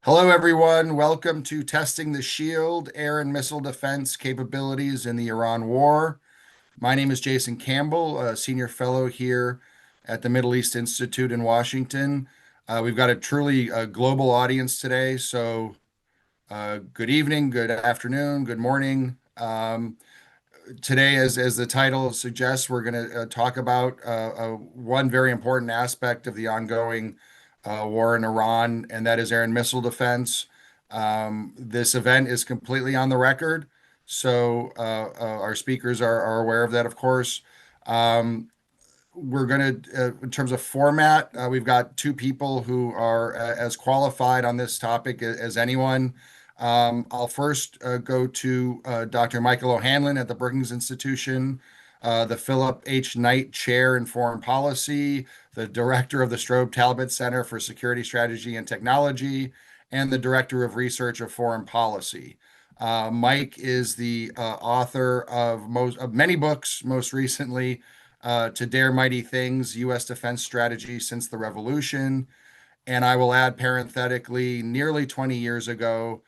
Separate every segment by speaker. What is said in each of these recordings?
Speaker 1: Hello, everyone. Welcome to Testing the Shield Air and Missile Defense Capabilities in the Iran War. My name is Jason Campbell, a senior fellow here at the Middle East Institute in Washington. We've got a truly global audience today, so good evening, good afternoon, good morning. Today, as the title suggests, we're going to talk about one very important aspect of the ongoing war in Iran, and that is air and missile defense. This event is completely on the record, so our speakers are aware of that, of course. We're going to, in terms of format, we've got two people who are as qualified on this topic as anyone. I'll first go to Dr. Michael O'Hanlon at the Brookings Institution, the Philip H. Knight Chair in Foreign Policy, the Director of the Strobe Talbot Center for Security Strategy and Technology, and the Director of Research of Foreign Policy. Mike is the author of many books, most recently To Dare Mighty Things, U.S. Defense Strategy Since the Revolution. And I will add parenthetically, nearly 20 years ago,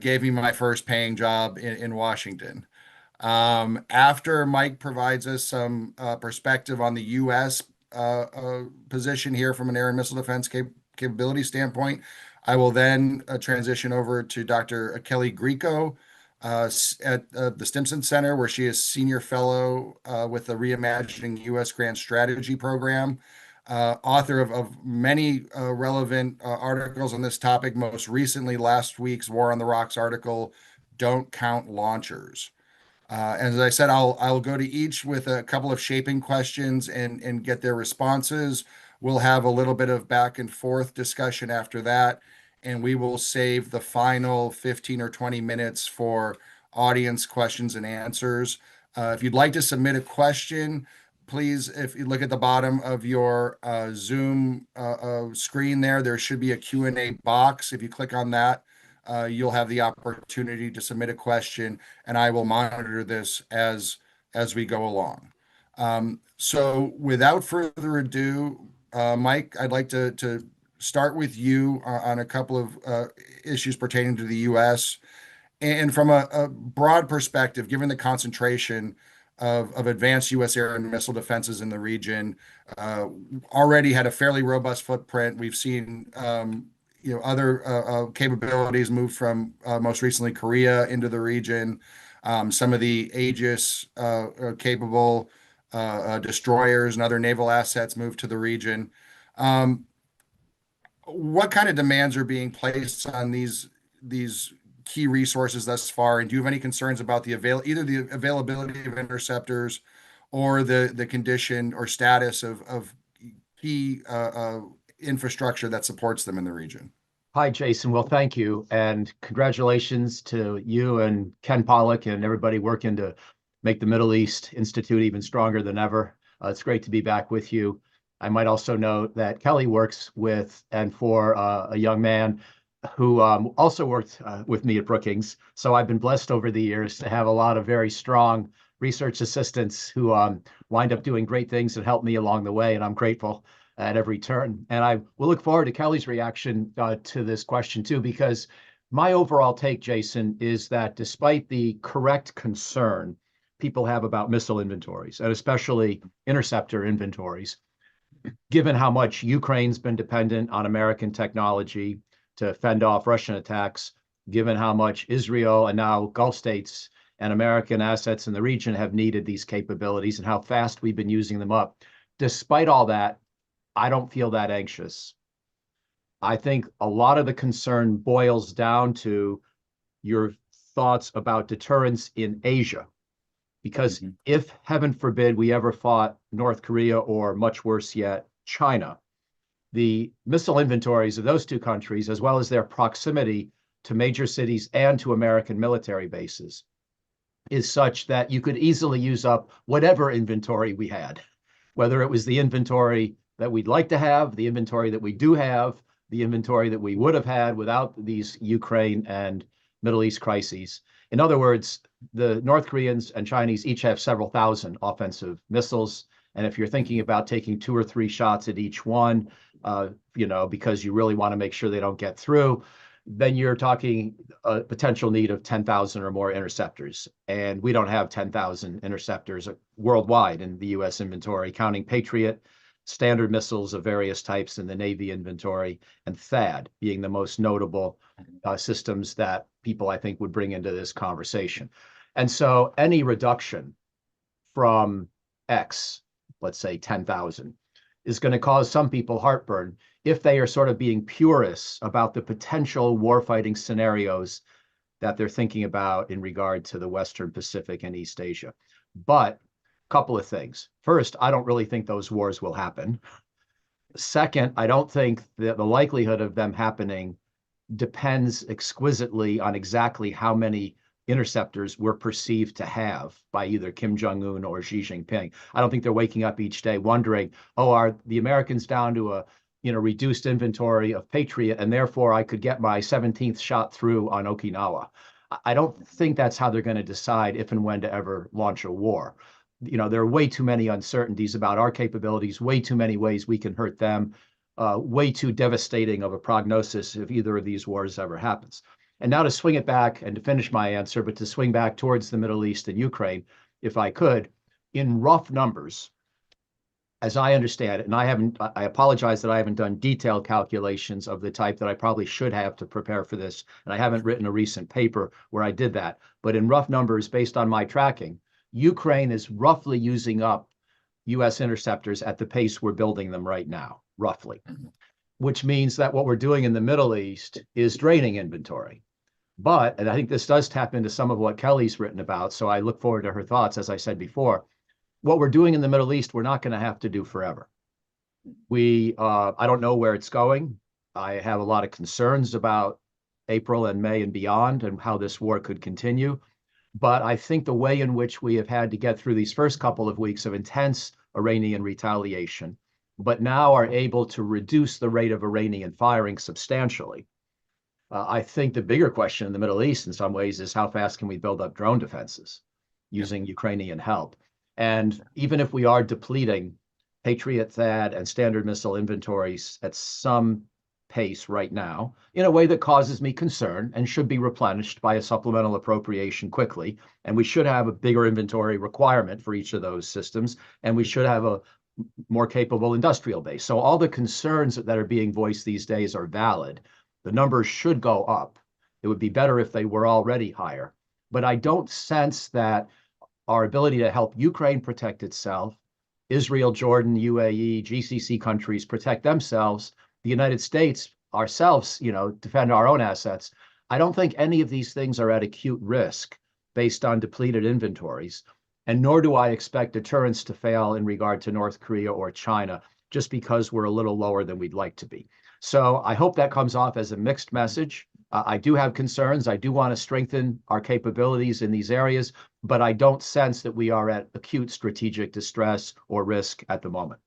Speaker 1: gave me my first paying job in Washington. After Mike provides us some perspective on the U.S. Position here from an air and missile defense capability standpoint, I will then transition over to Dr. Kelly Grieco at the Stimson Center, where she is senior fellow with the Reimagining U.S. Grand Strategy Program, author of many relevant articles on this topic, most recently last week's War on the Rocks article, Don't Count Launchers. As I said, I'll go to each with a couple of shaping questions and get their responses. We'll have a little bit of back and forth discussion after that, and we will save the final 15 or 20 minutes for audience questions and answers. If you'd like to submit a question, please, if you look at the bottom of your Zoom screen there should be a Q&A box. If you click on that, you'll have the opportunity to submit a question, and I will monitor this as we go along. So without further ado, Mike, I'd like to start with you on a couple of issues pertaining to the U.S. And from a broad perspective, given the concentration of advanced U.S. air and missile defenses in the region, already had a fairly robust footprint. We've seen other capabilities move from most recently Korea into the region. Some of the Aegis capable destroyers and other naval assets moved to the region. What kind of demands are being placed on these key resources thus far? And do you have any concerns about either the availability of interceptors or the condition or status of key infrastructure that supports them in the region?
Speaker 2: Hi, Jason. Well, thank you. And congratulations to you and Ken Pollock and everybody working to make the Middle East Institute even stronger than ever. It's great to be back with you. I might also note that Kelly works with and for a young man who also worked with me at Brookings. So I've been blessed over the years to have a lot of very strong research assistants who wind up doing great things and help me along the way. And I'm grateful at every turn. And I will look forward to Kelly's reaction to this question too, because my overall take, Jason, is that despite the correct concern people have about missile inventories, and especially interceptor inventories, given how much Ukraine's been dependent on American technology to fend off Russian attacks, given how much Israel and now Gulf states and American assets in the region have needed these capabilities and how fast we've been using them up. Despite all that, I don't feel that anxious. I think a lot of the concern boils down to your thoughts about deterrence in Asia. Because if, heaven forbid, we ever fought North Korea or much worse yet, China, the missile inventories of those two countries, as well as their proximity to major cities and to American military bases, is such that you could easily use up whatever inventory we had, whether it was the inventory that we'd like to have, the inventory that we do have, the inventory that we would have had without these Ukraine and Middle East crises. In other words, the North Koreans and Chinese each have several thousand offensive missiles. And if you're thinking about taking 2 or 3 shots at each one, because you really want to make sure they don't get through, then you're talking a potential need of 10,000 or more interceptors. And we don't have 10,000 interceptors worldwide in the US inventory, counting Patriot, Standard missiles of various types in the Navy inventory, and THAAD being the most notable systems that people, I think, would bring into this conversation. And so any reduction from X, let's say 10,000, is going to cause some people heartburn if they are sort of being purists about the potential warfighting scenarios that they're thinking about in regard to the Western Pacific and East Asia. But a couple of things. First, I don't really think those wars will happen. Second, I don't think that the likelihood of them happening depends exquisitely on exactly how many interceptors we're perceived to have by either Kim Jong-un or Xi Jinping. I don't think they're waking up each day wondering, oh, are the Americans down to a reduced inventory of Patriot, and therefore I could get my 17th shot through on Okinawa. I don't think that's how they're going to decide if and when to ever launch a war. There are way too many uncertainties about our capabilities, way too many ways we can hurt them, way too devastating of a prognosis if either of these wars ever happens. And now to swing it back and to finish my answer, but to swing back towards the Middle East and Ukraine, if I could, in rough numbers, as I understand it, and I apologize that I haven't done detailed calculations of the type that I probably should have to prepare for this, and I haven't written a recent paper where I did that. But in rough numbers, based on my tracking, Ukraine is roughly using up US interceptors at the pace we're building them right now, roughly, which means that what we're doing in the Middle East is draining inventory. But, and I think this does tap into some of what Kelly's written about, so I look forward to her thoughts, as I said before. What we're doing in the Middle East, we're not going to have to do forever. I don't know where it's going. I have a lot of concerns about April and May and beyond and how this war could continue. But I think the way in which we have had to get through these first couple of weeks of intense Iranian retaliation, but now are able to reduce the rate of Iranian firing substantially. I think the bigger question in the Middle East in some ways is how fast can we build up drone defenses using Ukrainian help? And even if we are depleting Patriot, THAAD, and Standard missile inventories at some pace right now, in a way that causes me concern and should be replenished by a supplemental appropriation quickly, and we should have a bigger inventory requirement for each of those systems, and we should have a more capable industrial base. So all the concerns that are being voiced these days are valid. The numbers should go up. It would be better if they were already higher. But I don't sense that our ability to help Ukraine protect itself, Israel, Jordan, UAE, GCC countries protect themselves, the United States ourselves, defend our own assets. I don't think any of these things are at acute risk based on depleted inventories. And nor do I expect deterrence to fail in regard to North Korea or China, just because we're a little lower than we'd like to be. So I hope that comes off as a mixed message. I do have concerns. I do want to strengthen our capabilities in these areas, but I don't sense that we are at acute strategic distress or risk at the moment.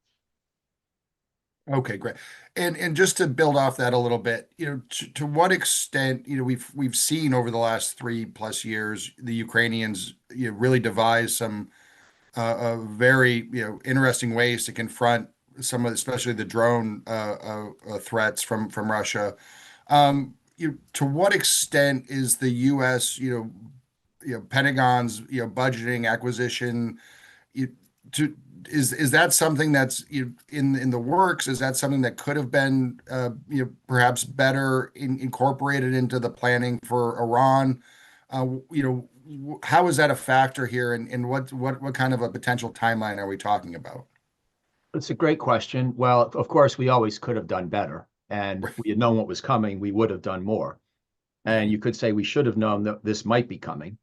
Speaker 1: Okay, great. And just to build off that a little bit, to what extent, we've seen over the last 3+ years, the Ukrainians, really devise some very, interesting ways to confront some of, especially the drone threats from Russia. To what extent is the U.S., Pentagon's, budgeting acquisition, you, to is that something that's in the works? Is that something that could have been perhaps better incorporated into the planning for Iran? How is that a factor here, and what kind of a potential timeline are we talking about?
Speaker 2: It's a great question. Well, of course, we always could have done better. And if we had known what was coming, we would have done more. And you could say we should have known that this might be coming,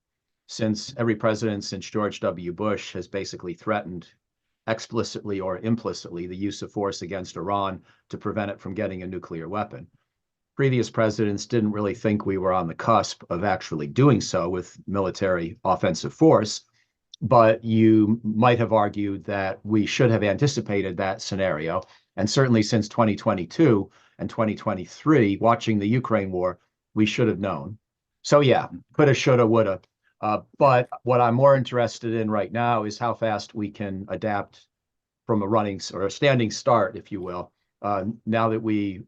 Speaker 2: since every president since George W. Bush has basically threatened explicitly or implicitly the use of force against Iran to prevent it from getting a nuclear weapon. Previous presidents didn't really think we were on the cusp of actually doing so with military offensive force, but you might have argued that we should have anticipated that scenario. And certainly since 2022 and 2023, watching the Ukraine war, we should have known. So yeah, coulda, shoulda, woulda. But what I'm more interested in right now is how fast we can adapt from a running or a standing start, if you will, now that we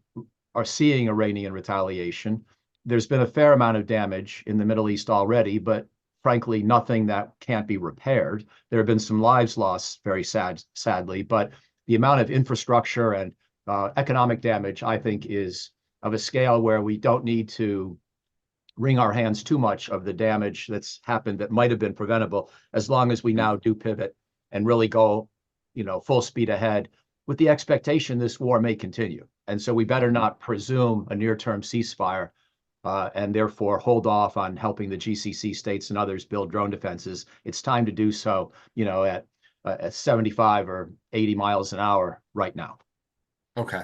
Speaker 2: are seeing Iranian retaliation. there's been a fair amount of damage in the Middle East already, but frankly, nothing that can't be repaired. There have been some lives lost, very sadly, but the amount of infrastructure and economic damage, I think, is of a scale where we don't need to wring our hands too much of the damage that's happened that might have been preventable, as long as we now do pivot and really go, full speed ahead with the expectation this war may continue. And so we better not presume a near-term ceasefire and therefore hold off on helping the GCC states and others build drone defenses. It's time to do so, at 75 or 80 miles an hour right now.
Speaker 1: Okay.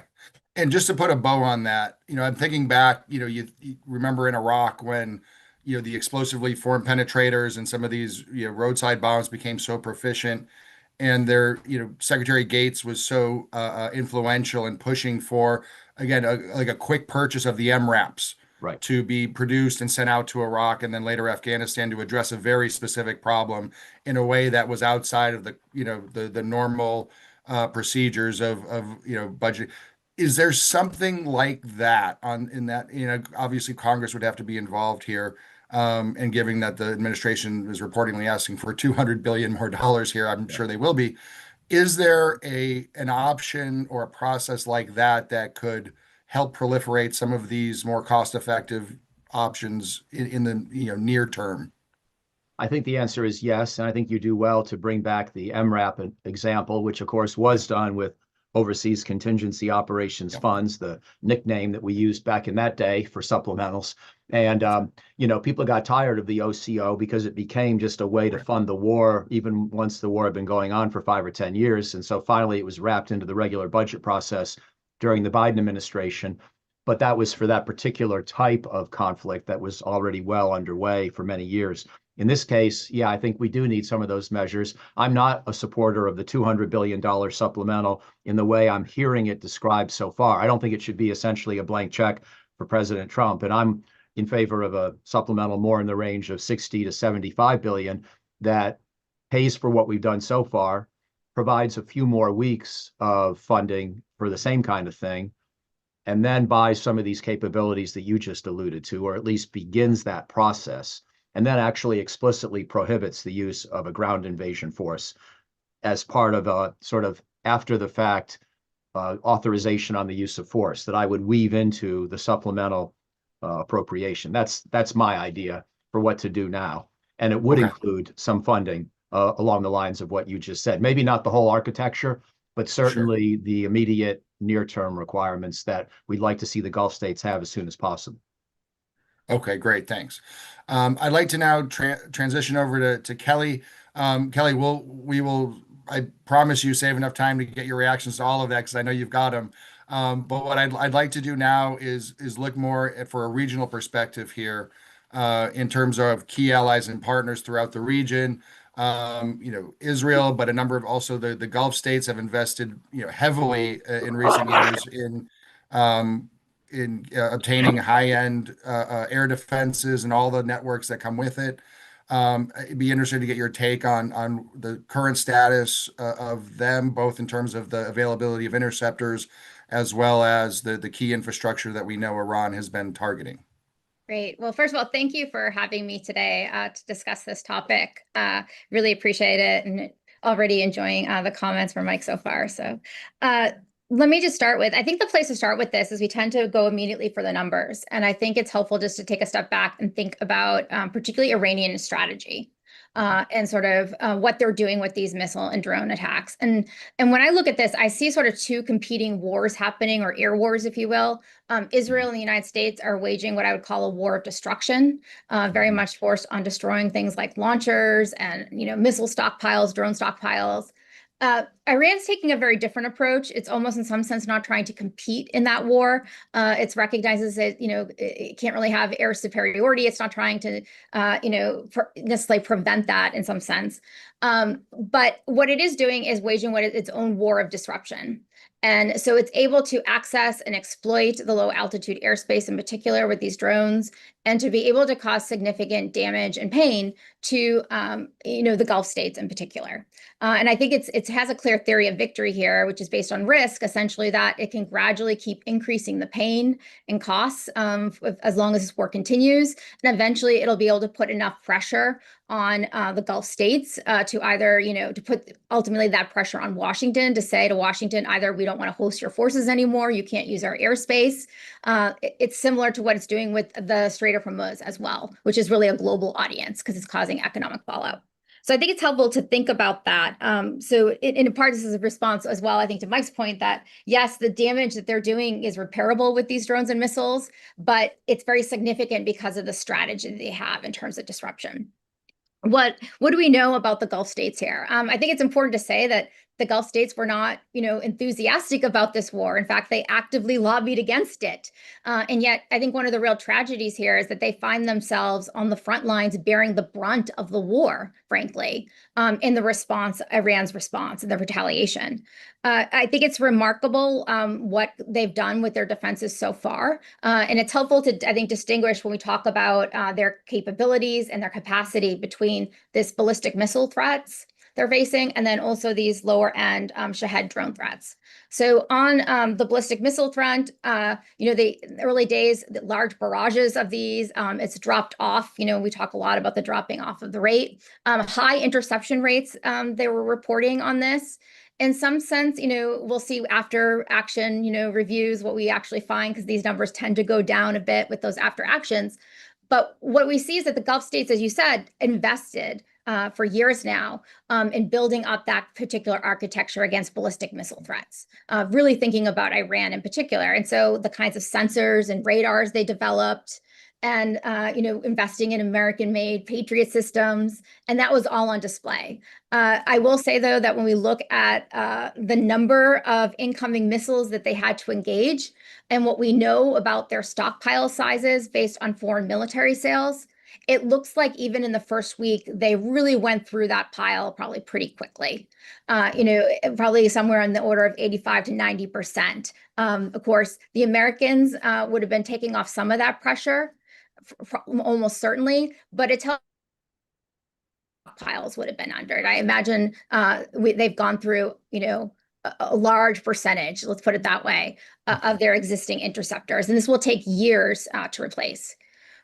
Speaker 1: And just to put a bow on that, I'm thinking back, you remember in Iraq when, the explosively formed penetrators and some of these, roadside bombs became so proficient, and their, Secretary Gates was so influential in pushing for, again, like a quick purchase of the MRAPs
Speaker 2: Right.
Speaker 1: to be produced and sent out to Iraq and then later Afghanistan to address a very specific problem in a way that was outside of the, the normal procedures of budget. Is there something like that in that, obviously Congress would have to be involved here. And given that the administration is reportedly asking for $200 billion more dollars here, I'm sure they will be. Is there an option or a process like that that could help proliferate some of these more cost-effective options in the near term?
Speaker 2: I think the answer is yes, and I think you do well to bring back the MRAP example, which of course was done with Overseas Contingency Operations
Speaker 1: Yep.
Speaker 2: Funds, the nickname that we used back in that day for supplementals. And people got tired of the OCO because it became just a way to fund the war, even once the war had been going on for 5 or 10 years. And so finally, it was wrapped into the regular budget process during the Biden administration. But that was for that particular type of conflict that was already well underway for many years. In this case, yeah, I think we do need some of those measures. I'm not a supporter of the $200 billion supplemental in the way I'm hearing it described so far. I don't think it should be essentially a blank check for President Trump. And I'm in favor of a supplemental more in the range of 60 to 75 billion that pays for what we've done so far, provides a few more weeks of funding for the same kind of thing, and then buys some of these capabilities that you just alluded to, or at least begins that process, and then actually explicitly prohibits the use of a ground invasion force as part of a sort of after the fact authorization on the use of force that I would weave into the supplemental appropriation. That's my idea for what to do now. And it would
Speaker 1: Okay.
Speaker 2: include some funding along the lines of what you just said. Maybe not the whole architecture, but
Speaker 1: Sure.
Speaker 2: certainly the immediate near-term requirements that we'd like to see the Gulf states have as soon as possible.
Speaker 1: Okay, great. Thanks. I'd like to now transition over to Kelly. Kelly, we will, I promise you, save enough time to get your reactions to all of that because I know you've got them. But what I'd like to do now is look more for a regional perspective here in terms of key allies and partners throughout the region. Israel, but a number of also the Gulf states have invested, heavily in recent years um, in obtaining high-end air defenses and all the networks that come with it. It'd be interesting to get your take on the current status of them, both in terms of the availability of interceptors as well as the key infrastructure that we know Iran has been targeting.
Speaker 3: Great. Well, first of all, thank you for having me today to discuss this topic. Really appreciate it, and already enjoying the comments from Mike so far. So let me just start with, I think the place to start with this is we tend to go immediately for the numbers. And I think it's helpful just to take a step back and think about particularly Iranian strategy. And sort of what they're doing with these missile and drone attacks. And when I look at this, I see sort of two competing wars happening, or air wars, if you will. Israel and the United States are waging what I would call a war of destruction, very much forced on destroying things like launchers and missile stockpiles, drone stockpiles. Iran's taking a very different approach. It's almost in some sense not trying to compete in that war. It recognizes that, it can't really have air superiority. It's not trying to, necessarily prevent that in some sense. But what it is doing is waging its own war of disruption. And so it's able to access and exploit the low altitude airspace in particular with these drones, and to be able to cause significant damage and pain to the Gulf states in particular. And I think it has a clear theory of victory here, which is based on risk, essentially that it can gradually keep increasing the pain and costs as long as this war continues. And eventually it'll be able to put enough pressure on the Gulf states to either, to put ultimately that pressure on Washington, to say to Washington, either we don't want to host your forces anymore, you can't use our airspace. It's similar to what it's doing with the Strait of Hormuz as well, which is really a global audience because it's causing economic fallout. So I think it's helpful to think about that. So in part, this is a response as well, I think, to Mike's point that, yes, the damage that they're doing is repairable with these drones and missiles, but it's very significant because of the strategy that they have in terms of disruption. What do we know about the Gulf states here? I think it's important to say that the Gulf states were not, enthusiastic about this war. In fact, they actively lobbied against it. And yet, I think one of the real tragedies here is that they find themselves on the front lines bearing the brunt of the war, frankly, in the response, Iran's response and the retaliation. I think it's remarkable what they've done with their defenses so far. And it's helpful to, I think, distinguish when we talk about their capabilities and their capacity between this ballistic missile threats they're facing, and then also these lower end Shahed drone threats. So on the ballistic missile front, the early days, the large barrages of these, it's dropped off. We talk a lot about the dropping off of the rate. High interception rates, they were reporting on this. In some sense, we'll see after action, reviews what we actually find, because these numbers tend to go down a bit with those after actions. But what we see is that the Gulf states, as you said, invested for years now in building up that particular architecture against ballistic missile threats, really thinking about Iran in particular. And so the kinds of sensors and radars they developed, and investing in American-made Patriot systems, and that was all on display. I will say, though, that when we look at the number of incoming missiles that they had to engage, and what we know about their stockpile sizes based on foreign military sales, it looks like even in the first week, they really went through that pile probably pretty quickly. Probably somewhere in the order of 85 to 90%. Of course, the Americans would have been taking off some of that pressure, almost certainly, but it tells piles would have been under it. I imagine they've gone through, a large percentage, let's put it that way, of their existing interceptors, and this will take years to replace.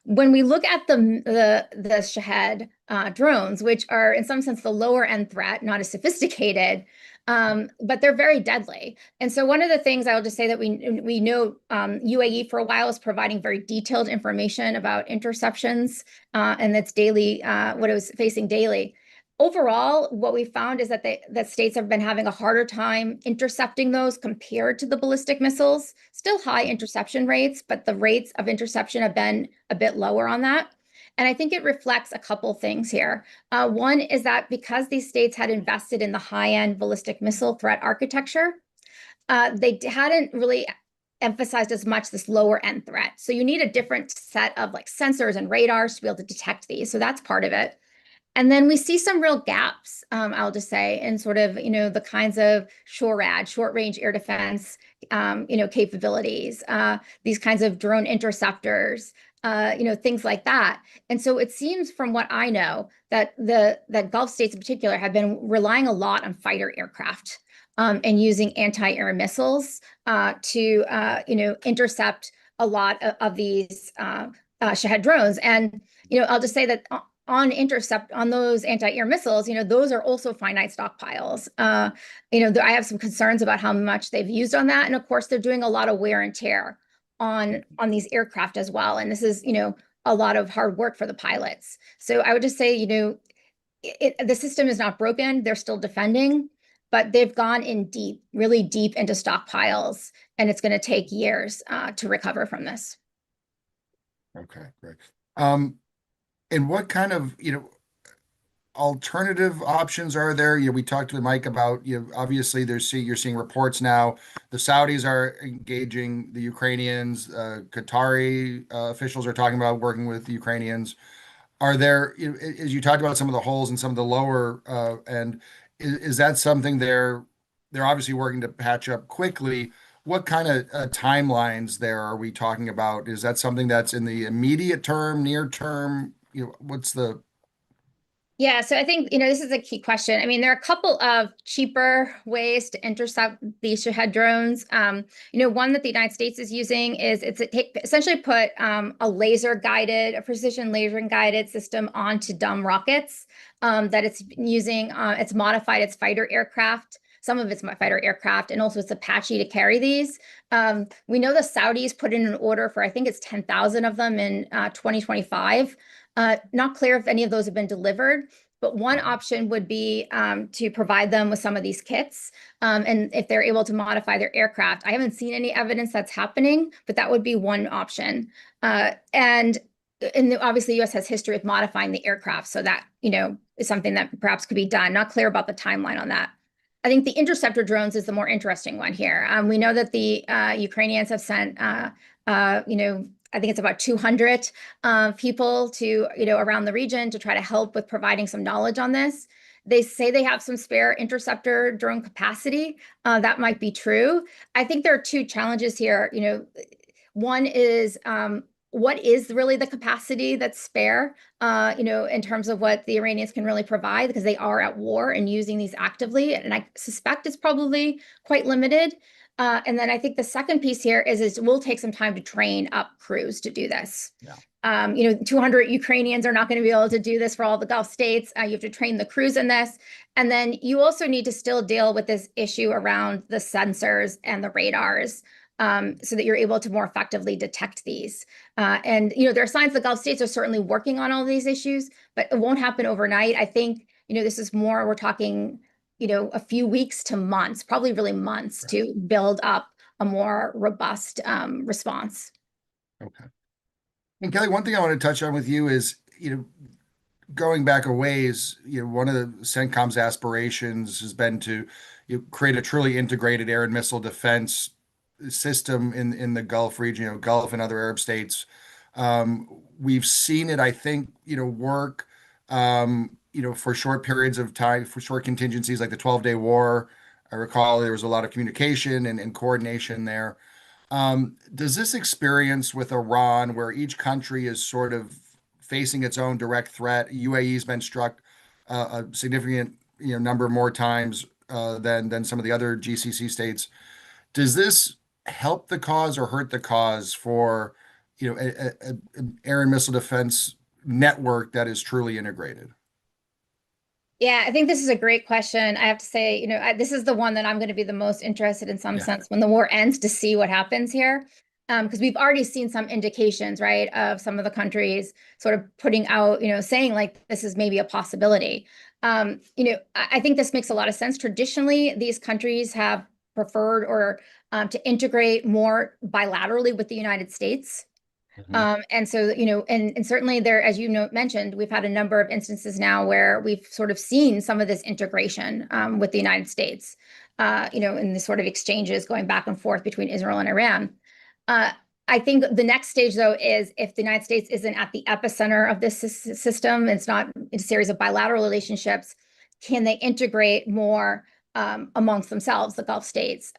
Speaker 3: When we look at the Shahed drones, which are in some sense the lower end threat, not as sophisticated, but they're very deadly. And so one of the things I'll just say that we know UAE for a while is providing very detailed information about interceptions and that's daily, what it was facing daily. Overall, what we found is that that states have been having a harder time intercepting those compared to the ballistic missiles. Still high interception rates, but the rates of interception have been a bit lower on that. And I think it reflects a couple things here. One is that because these states had invested in the high-end ballistic missile threat architecture, they hadn't really emphasized as much this lower-end threat. So you need a different set of sensors and radars to be able to detect these. So that's part of it. And then we see some real gaps, I'll just say, in sort of, the kinds of SHORAD, short-range air defense, capabilities, these kinds of drone interceptors, things like that. And so it seems from what I know that that Gulf states in particular have been relying a lot on fighter aircraft and using anti-air missiles to, intercept a lot of these Shahed drones. And, I'll just say that on those anti-air missiles, those are also finite stockpiles. I have some concerns about how much they've used on that. And of course, they're doing a lot of wear and tear on these aircraft as well. And this is, a lot of hard work for the pilots. So I would just say, the system is not broken. They're still defending, but they've gone in deep, really deep into stockpiles. And it's going to take years to recover from this.
Speaker 1: Okay, great. And what kind of, alternative options are there? We talked to Mike about, obviously you're seeing reports now. The Saudis are engaging the Ukrainians. Qatari officials are talking about working with the Ukrainians. Are there, as you talked about some of the holes and some of the lower end, is that something they're they're obviously working to patch up quickly. What kind of timelines there are we talking about? Is that something that's in the immediate term, near term? What's the
Speaker 3: Yeah, so I think, this is a key question. I mean, there are a couple of cheaper ways to intercept these Shahed drones. One that the United States is using is essentially put a precision laser guided system onto dumb rockets that it's using. It's modified its fighter aircraft. Some of it's fighter aircraft, and also it's Apache to carry these. We know the Saudis put in an order for, I think it's 10,000 of them in 2025. Not clear if any of those have been delivered, but one option would be to provide them with some of these kits. And if they're able to modify their aircraft, I haven't seen any evidence that's happening, but that would be one option. And obviously, the U.S. has history with modifying the aircraft, so that is something that perhaps could be done. Not clear about the timeline on that. I think the interceptor drones is the more interesting one here. We know that the Ukrainians have sent I think it's about 200 people to, around the region to try to help with providing some knowledge on this. They say they have some spare interceptor drone capacity. That might be true. I think there are two challenges here. One is what is really the capacity that's spare, in terms of what the Iranians can really provide, because they are at war and using these actively. And I suspect it's probably quite limited. And then I think the second piece here is it will take some time to train up crews to do this.
Speaker 1: Yeah.
Speaker 3: 200 Ukrainians are not going to be able to do this for all the Gulf states. You have to train the crews in this. And then you also need to still deal with this issue around the sensors and the radars, so that you're able to more effectively detect these. And there are signs the Gulf states are certainly working on all these issues, but it won't happen overnight. I think, this is more, we're talking a few weeks to months, probably really months, to build up a more robust response.
Speaker 1: Okay. And Kelly, one thing I want to touch on with you is, going back a ways, one of the CENTCOM's aspirations has been to create a truly integrated air and missile defense system in the Gulf region, Gulf and other Arab states. We've seen it, I think, work, for short periods of time, for short contingencies like the 12-day war. I recall there was a lot of communication and coordination there. Does this experience with Iran, where each country is sort of facing its own direct threat, UAE's been struck a significant number more times than some of the other GCC states, does this help the cause or hurt the cause for an air and missile defense network that is truly integrated?
Speaker 3: Yeah, I think this is a great question. I have to say, this is the one that I'm going to be the most interested in some sense when the war ends, to see what happens here. Because we've already seen some indications, right, of some of the countries sort of putting out, saying like this is maybe a possibility. I think this makes a lot of sense. Traditionally, these countries have preferred or to integrate more bilaterally with the United States. And so, and certainly there, as mentioned, we've had a number of instances now where we've sort of seen some of this integration with the United States, in the sort of exchanges going back and forth between Israel and Iran. I think the next stage, though, is if the United States isn't at the epicenter of this system, it's not a series of bilateral relationships, can they integrate more amongst themselves, the Gulf states?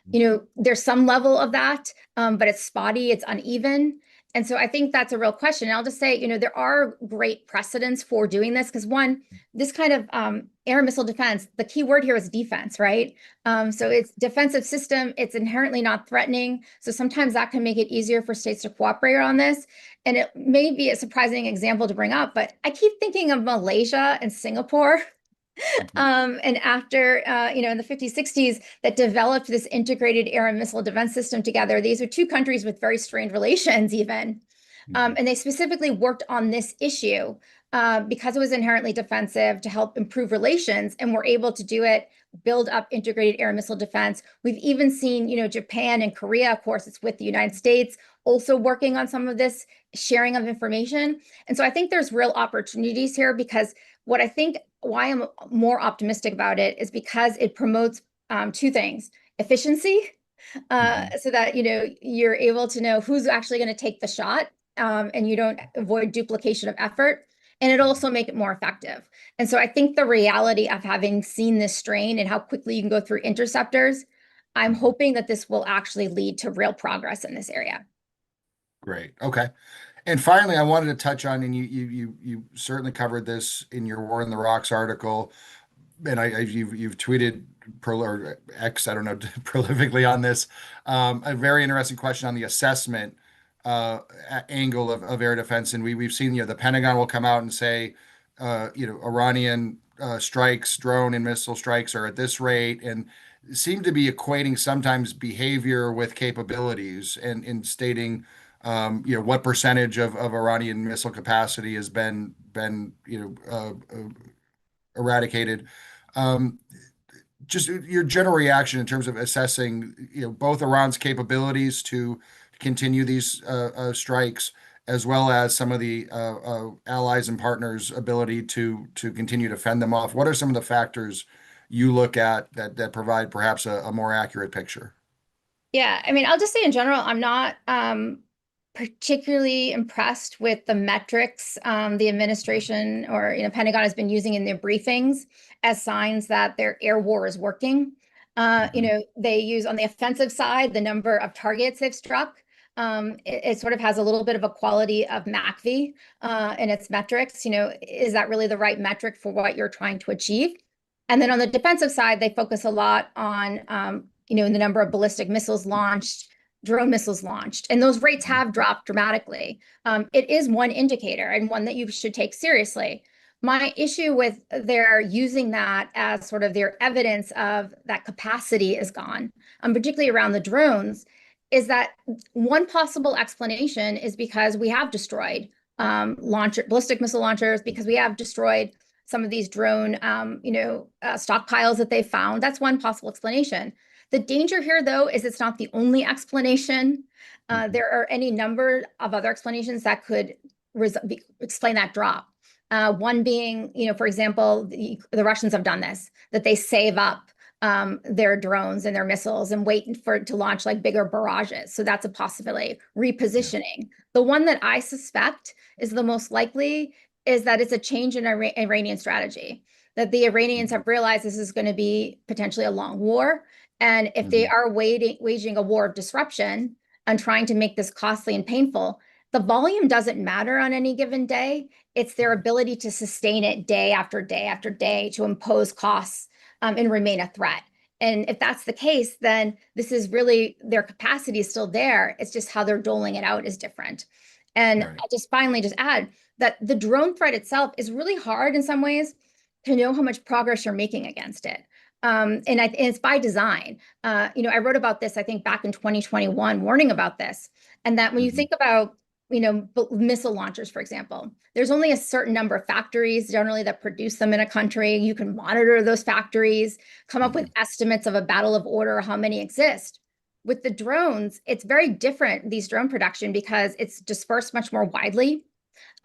Speaker 3: There's some level of that, but it's spotty, it's uneven. And so I think that's a real question. And I'll just say, there are great precedents for doing this, because one, this kind of air missile defense, the key word here is defense, right? So it's defensive system, it's inherently not threatening. So sometimes that can make it easier for states to cooperate on this. And it may be a surprising example to bring up, but I keep thinking of Malaysia and Singapore. And after, in the 50s, 60s, that developed this integrated air and missile defense system together. These are two countries with very strained relations, even. And they specifically worked on this issue because it was inherently defensive, to help improve relations, and were able to do it, build up integrated air and missile defense. We've even seen, Japan and Korea, of course, it's with the United States, also working on some of this sharing of information. And so I think there's real opportunities here, because why I'm more optimistic about it is because it promotes two things: efficiency, so that you're able to know who's actually going to take the shot, and you don't avoid duplication of effort. and it'll also make it more effective. And so I think the reality of having seen this strain and how quickly you can go through interceptors, I'm hoping that this will actually lead to real progress in this area.
Speaker 1: Great. Okay. And finally, I wanted to touch on, and you certainly covered this in your War in the Rocks article, and you've tweeted or X, I don't know, prolifically on this. A very interesting question on the assessment angle of air defense, and we've seen, the Pentagon will come out and say, Iranian strikes, drone and missile strikes are at this rate, and seem to be equating sometimes behavior with capabilities, and in stating, what percentage of Iranian missile capacity has been eradicated. Um, just your general reaction in terms of assessing, both Iran's capabilities to continue these strikes, as well as some of the allies and partners' ability to continue to fend them off. What are some of the factors you look at that provide perhaps a more accurate picture?
Speaker 3: Yeah, I mean, I'll just say in general, I'm not particularly impressed with the metrics the administration or Pentagon has been using in their briefings as signs that their air war is working. They use on the offensive side the number of targets they've struck. It sort of has a little bit of a quality of MACV in its metrics. Is that really the right metric for what you're trying to achieve? And then on the defensive side, they focus a lot on the number of ballistic missiles launched, drone missiles launched, and those rates have dropped dramatically. It is one indicator and one that you should take seriously. My issue with their using that as sort of their evidence of that capacity is gone, particularly around the drones, is that one possible explanation is because we have destroyed ballistic missile launchers, because we have destroyed some of these drone stockpiles that they found. That's one possible explanation. The danger here, though, is it's not the only explanation. There are any number of other explanations that could explain that drop. One being, for example, the Russians have done this, that they save up their drones and their missiles and wait for it to launch like bigger barrages. So that's a possibility. Repositioning. The one that I suspect is the most likely is that it's a change in Iranian strategy, that the Iranians have realized this is going to be potentially a long war. And if they are waging a war of disruption and trying to make this costly and painful, the volume doesn't matter on any given day. It's their ability to sustain it day after day after day, to impose costs and remain a threat. And if that's the case, then this is really, their capacity is still there. It's just how they're doling it out is different. And
Speaker 1: Right.
Speaker 3: I'll just finally just add that the drone threat itself is really hard in some ways to know how much progress you're making against it. And it's by design. I wrote about this, I think, back in 2021, warning about this. And that when you think about, missile launchers, for example, there's only a certain number of factories generally that produce them in a country. You can monitor those factories, come up with estimates of a battle of order, how many exist. With the drones, it's very different, these drone production, because it's dispersed much more widely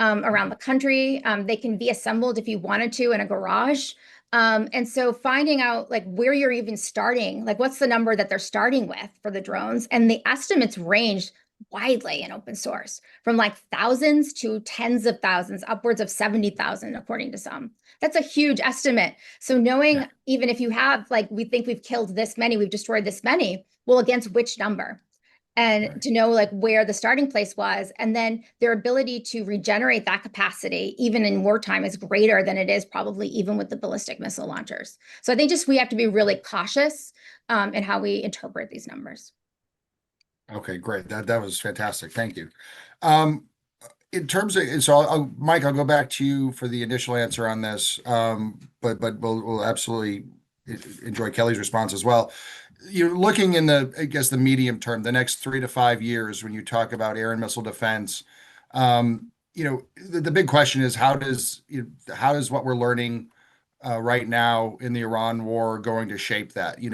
Speaker 3: around the country. They can be assembled if you wanted to in a garage. And so finding out like where you're even starting, like what's the number that they're starting with for the drones, and the estimates range widely in open source from like thousands to tens of thousands, upwards of 70,000, according to some. That's a huge estimate. So knowing even if you have, like, we think we've killed this many, we've destroyed this many, well, against which number? And to know like where the starting place was, and then their ability to regenerate that capacity, even in wartime, is greater than it is probably even with the ballistic missile launchers. So I think just we have to be really cautious in how we interpret these numbers.
Speaker 1: Okay, great. That was fantastic. Thank you. In terms of, so Mike, I'll go back to you for the initial answer on this. But we'll absolutely enjoy Kelly's response as well. You're looking in I guess, the medium term, the next 3 to 5 years, when you talk about air and missile defense. The big question is, how does what we're learning right now in the Iran war going to shape that? You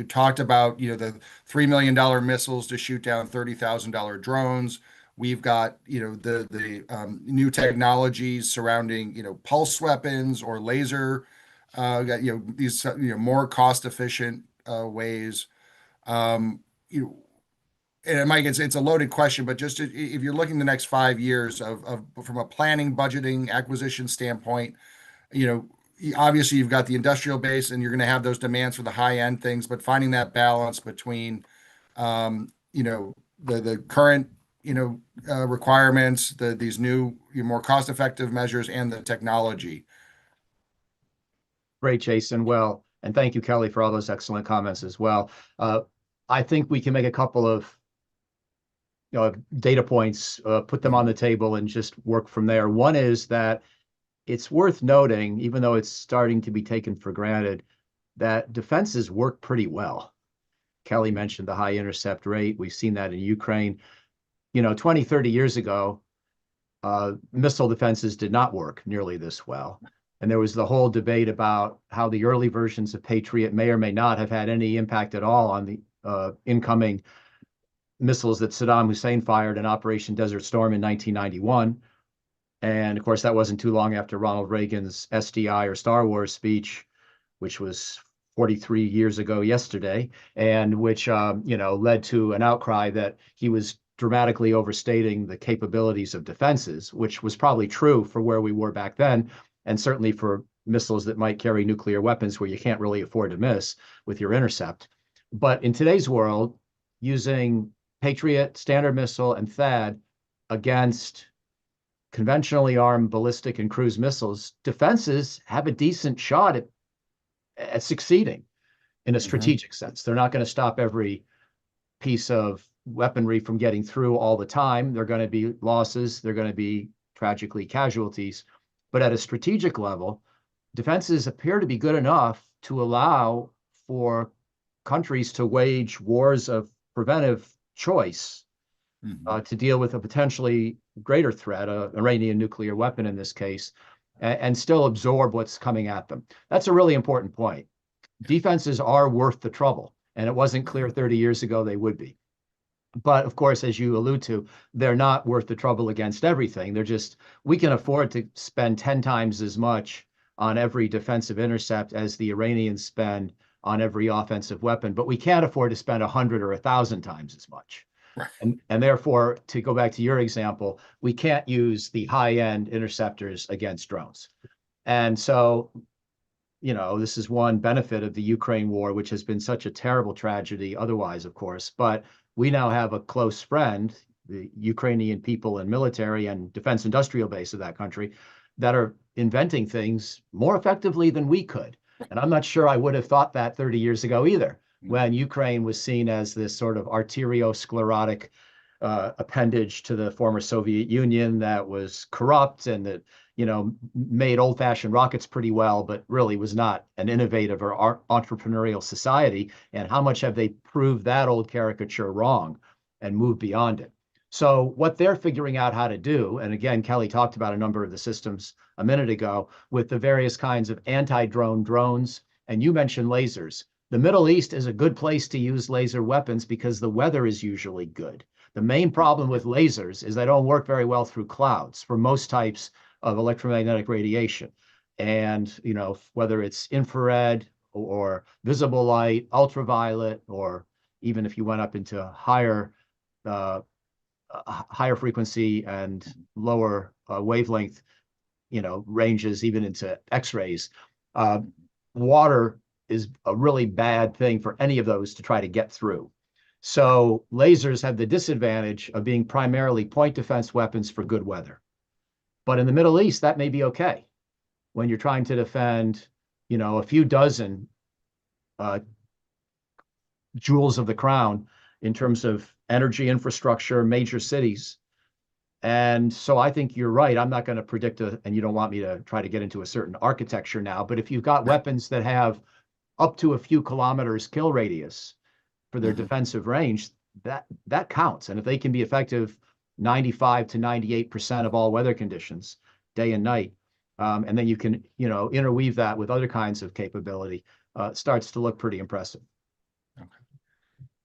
Speaker 1: talked about, the $3 million missiles to shoot down $30,000 drones. We've got, the new technologies surrounding, pulse weapons or laser, got, these, more cost efficient ways. Um, you know, and Mike, it's a loaded question, but just if you're looking the next 5 years from a planning, budgeting, acquisition standpoint, you know, obviously you've got the industrial base and you're going to have those demands for the high end things, but finding that balance between, you know, the current, requirements, these new, more cost effective measures and the technology.
Speaker 2: Great, Jason. Well, and thank you, Kelly, for all those excellent comments as well. I think we can make a couple of data points, put them on the table, and just work from there. One is that it's worth noting, even though it's starting to be taken for granted, that defenses work pretty well. Kelly mentioned the high intercept rate. We've seen that in Ukraine. 20, 30 years ago, missile defenses did not work nearly this well. And there was the whole debate about how the early versions of Patriot may or may not have had any impact at all on the incoming missiles that Saddam Hussein fired in Operation Desert Storm in 1991. And of course, that wasn't too long after Ronald Reagan's SDI or Star Wars speech, which was 43 years ago yesterday, and which led to an outcry that he was dramatically overstating the capabilities of defenses, which was probably true for where we were back then, and certainly for missiles that might carry nuclear weapons where you can't really afford to miss with your intercept. But in today's world, using Patriot, Standard Missile, and THAAD against conventionally armed ballistic and cruise missiles, defenses have a decent shot at succeeding in a strategic sense. They're not going to stop every piece of weaponry from getting through all the time. There are going to be losses. There are going to be tragically casualties. But at a strategic level, defenses appear to be good enough to allow for countries to wage wars of preventive choice to deal with a potentially greater threat, an Iranian nuclear weapon in this case, and still absorb what's coming at them. That's a really important point. Defenses are worth the trouble, and it wasn't clear 30 years ago they would be. But of course, as you allude to, they're not worth the trouble against everything. They're just, we can afford to spend 10 times as much on every defensive intercept as the Iranians spend on every offensive weapon, but we can't afford to spend 100 or 1,000 times as much.
Speaker 1: Right.
Speaker 2: And therefore, to go back to your example, we can't use the high-end interceptors against drones. And so, this is one benefit of the Ukraine war, which has been such a terrible tragedy otherwise, of course. But we now have a close friend, the Ukrainian people and military and defense industrial base of that country, that are inventing things more effectively than we could. And I'm not sure I would have thought that 30 years ago either, when Ukraine was seen as this sort of arteriosclerotic appendage to the former Soviet Union that was corrupt and that, made old-fashioned rockets pretty well, but really was not an innovative or entrepreneurial society. And how much have they proved that old caricature wrong and moved beyond it? So what they're figuring out how to do, and again, Kelly talked about a number of the systems a minute ago with the various kinds of anti-drone drones, and you mentioned lasers. The Middle East is a good place to use laser weapons because the weather is usually good. The main problem with lasers is they don't work very well through clouds for most types of electromagnetic radiation. And, whether it's infrared or visible light, ultraviolet, or even if you went up into higher frequency and lower wavelength, ranges, even into X-rays, water is a really bad thing for any of those to try to get through. So lasers have the disadvantage of being primarily point defense weapons for good weather. But in the Middle East, that may be okay. When you're trying to defend, a few dozen jewels of the crown in terms of energy infrastructure, major cities. And so I think you're right. I'm not going to predict and you don't want me to try to get into a certain architecture now, but if you've got weapons that have up to a few kilometers kill radius for their defensive range, that counts. And if they can be effective 95 to 98% of all weather conditions, day and night, and then you can, interweave that with other kinds of capability, starts to look pretty impressive.
Speaker 1: Okay.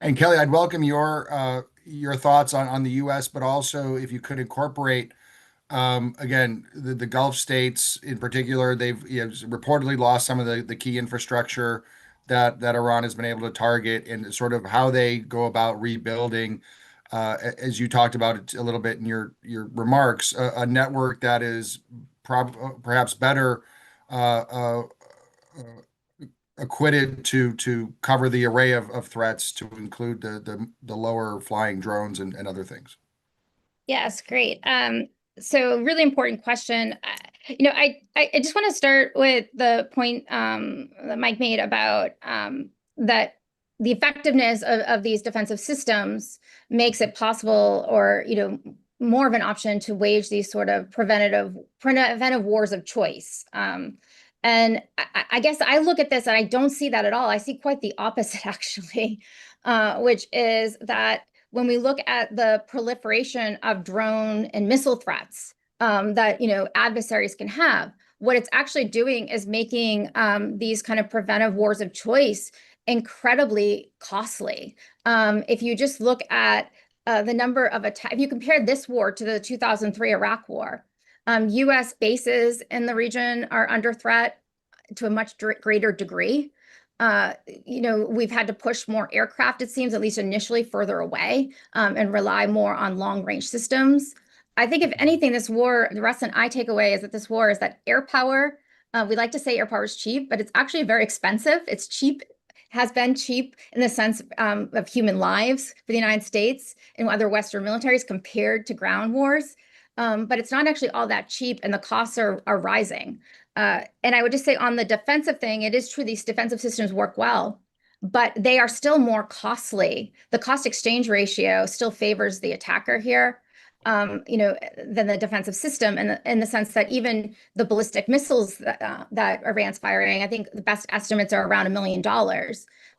Speaker 1: And Kelly, I'd welcome your thoughts on the U.S., but also if you could incorporate, again, the Gulf states in particular. They've reportedly lost some of the key infrastructure that Iran has been able to target, and sort of how they go about rebuilding. as you talked about it a little bit in your remarks, a network that is perhaps better uh, uh, acquitted to cover the array of threats, to include the lower flying drones and other things.
Speaker 3: Yes, great. So really important question. I just want to start with the point that Mike made about that the effectiveness of these defensive systems makes it possible, or more of an option to wage these sort of preventive wars of choice. And I guess I look at this and I don't see that at all. I see quite the opposite, actually, which is that when we look at the proliferation of drone and missile threats that adversaries can have, what it's actually doing is making these kind of preventive wars of choice incredibly costly. If you just look at the number of attacks, if you compare this war to the 2003 Iraq War, U.S. bases in the region are under threat to a much greater degree. We've had to push more aircraft, it seems, at least initially, further away, and rely more on long-range systems. I think, if anything, this war, the lesson I take away is that this war is that air power, we like to say air power is cheap, but it's actually very expensive. It's cheap, has been cheap in the sense of human lives for the United States and other Western militaries compared to ground wars. But it's not actually all that cheap, and the costs are rising. And I would just say, on the defensive thing, it is true these defensive systems work well, but they are still more costly. The cost exchange ratio still favors the attacker here, than the defensive system, in the sense that even the ballistic missiles that Iran's firing, I think the best estimates are around $1 million